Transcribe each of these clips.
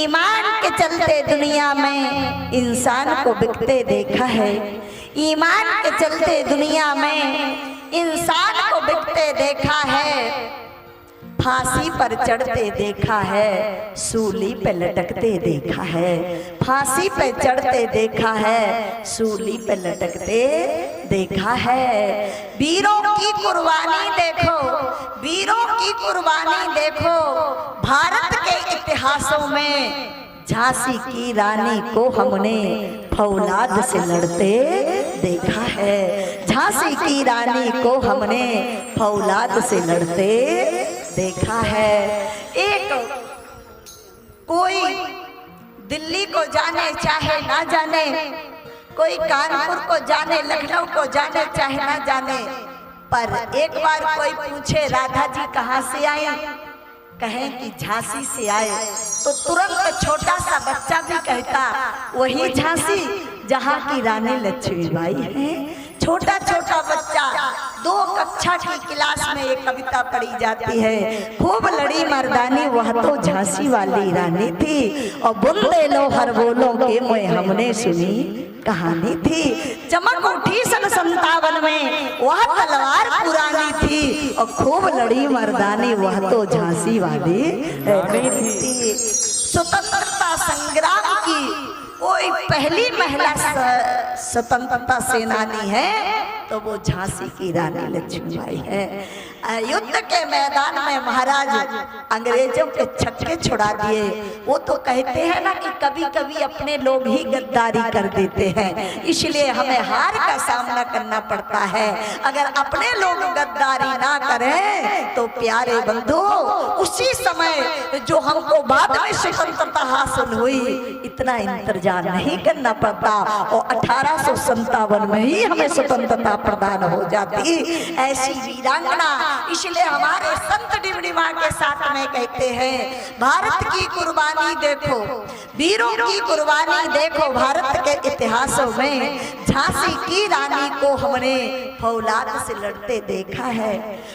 ईमान के चलते दुनिया में इंसान को बिकते देखा है। ईमान के चलते दुनिया में इंसान को बिकते देखा है। फांसी पर चढ़ते देखा है, सूली पे लटकते देखा है। फांसी पे चढ़ते देखा है, सूली पे लटकते देखा है। वीरों की कुर्बानी देखो, वीरों की कुर्बानी देखो। भारत के इतिहासों में झांसी की रानी को हमने फौलाद से लड़ते देखा है। झांसी की रानी को हमने फौलाद से लड़ते देखा है। एक कोई दिल्ली को जाने चाहे ना जाने, कोई कानपुर को जाने, लखनऊ को जाने चाहे ना जाने, पर एक बार कोई पूछे राधा जी कहाँ से आई, कहें कि झांसी से आए, तो तुरंत छोटा सा बच्चा भी कहता वही झांसी जहाँ की रानी लक्ष्मीबाई है। छोटा छोटा बच्चा 2 कक्षा की क्लास में एक कविता पढ़ी जाती है, खूब लड़ी मर्दानी वह तो झांसी वाली रानी थी, और बुंदे लो हर बोलों के मुँह हमने सुनी कहानी थी। चमक उठी सन 57 में वह तलवार पुरानी थी, और खूब लड़ी मर्दानी वह तो झांसी वाली रानी थी। स्वतंत्रता संग्राम की कोई पहली महिला स्वतंत्रता सेनानी है तो वो झांसी की रानी लक्ष्मीबाई है। युद्ध के मैदान में महाराज अंग्रेजों के छक्के छुड़ा दिए। वो तो कहते हैं ना कि कभी कभी अपने लोग ही गद्दारी कर देते हैं, इसलिए हमें हार का सामना करना पड़ता है। अगर अपने लोग गद्दारी ना करें तो प्यारे बंधु, उसी समय जो हमको बाद में स्वतंत्रता हासिल हुई, इतना इंतजार नहीं करना पड़ता, और 1857 में ही हमें स्वतंत्रता प्रदान हो जाती। ऐसी वीरांगना, इसलिए हमारे संत डिमडिमा के साथ में कहते हैं, भारत की कुर्बानी देखो, वीरों की कुर्बानी देखो। भारत के इतिहासों में झांसी की रानी को हमने फौलाद से लड़ते देखा है।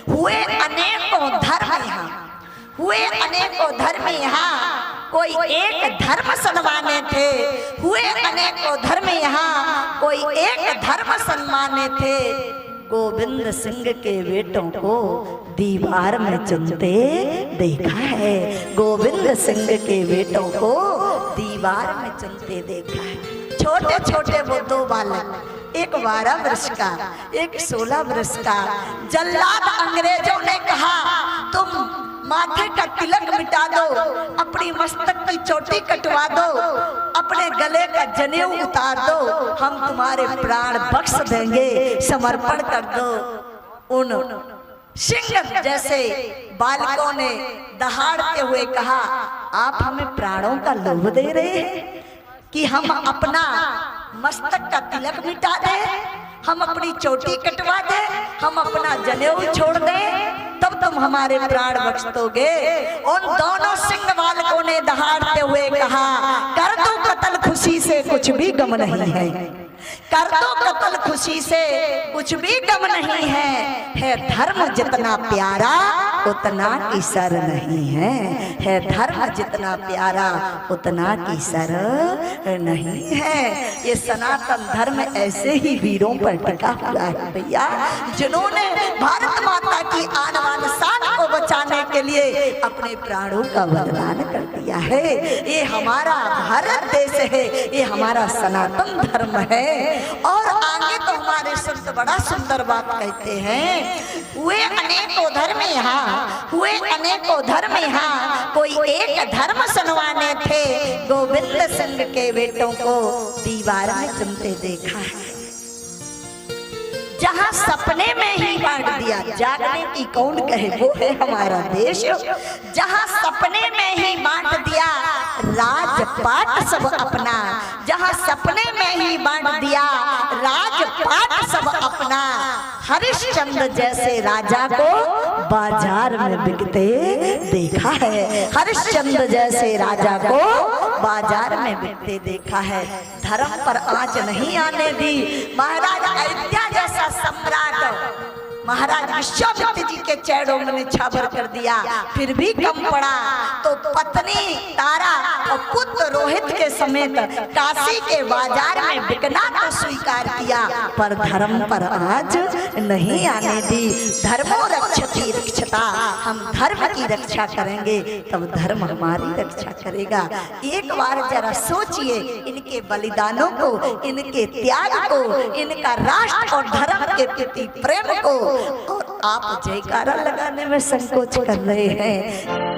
हुए अनेकों धर्म यहाँ, हुए अनेकों धर्म यहाँ, कोई एक धर्म सन्माने थे। हुए अनेकों धर्म यहाँ, कोई एक धर्म सन्माने थे। गोविंद सिंह के बेटों को दीवार में चुनते देखा है। गोविंद सिंह के बेटों को दीवार में चुनते देखा है। छोटे छोटे वो 2 बालक, एक 12 वर्ष का, एक 16 वर्ष का। जल्लाद अंग्रेजों ने कहा तुम माथे का तिलक मिटा दो, अपनी मस्तक की चोटी कटवा दो, अपने गले का जनेऊ उतार दो, हम तुम्हारे प्राण बख्श देंगे, समर्पण कर दो। उन सिंह जैसे बालकों ने दहाड़ते हुए कहा, आप हमें प्राणों का लोभ दे रहे हैं कि हम अपना मस्तक का तिलक मिटा दें, हम अपनी चोटी कटवा दें, हम अपना जनेऊ छोड़ दें, तब तुम हमारे प्राण बख्श दोगे। उन दोनों सिंह बालकों ने दहाड़ते हुए कहा, कर दो कत्ल खुशी से कुछ भी गम नहीं है, कर दो कत्ल खुशी से कुछ भी गम नहीं है धर्म जितना प्यारा उतना की सर नहीं है धर्म जितना प्यारा उतना की सर नहीं है। ये सनातन धर्म ऐसे ही वीरों पर टिका हुआ है भैया, जिन्होंने भारत माता की आन बान शान को बचाने के लिए अपने प्राणों का बलिदान कर दिया है। ये हमारा भारत देश है, ये हमारा सनातन धर्म है। और आगे तो हमारे संत बड़ा सुंदर बात कहते हैं, हुए अनेकों धर्म यहाँ, हुए अनेकों धर्म यहाँ, कोई एक धर्म सनवाने थे। गोविंद सिंह के बेटों को दीवार में चुनते देखा है। जहाँ सपने में ही बांट दिया, जागने की कौन कहे, वो है हमारा देश। जहाँ सपने में ही बांट दिया राजपाट सब अपना, जहाँ सपने में ही बांट दिया राजपाट सब अपना। हरिश्चंद्र जैसे राजा को बाजार में बिकते देखा है, हरिश्चंद्र जैसे राजा को बाजार में बिकते देखा है। धर्म पर आंच नहीं आने दी। महाराज अयोध्या जैसा सम्राट महाराज विश्वामित्र जी के चरणों में निछावर कर दिया, फिर भी कम पड़ा तो पत्नी तारा और पुत्र रोहित के समेत काशी के बाजार में बिकना तो स्वीकार किया, पर धर्म पर आज नहीं आने दी। धर्मो रक्षति रक्षता, हम धर्म की रक्षा करेंगे तब धर्म हमारी रक्षा करेगा। एक बार जरा सोचिए इनके बलिदानों को, इनके त्याग को, इनका राष्ट्र और धर्म के प्रति प्रेम को, और आप जयकारा लगाने में संकोच कर रहे हैं।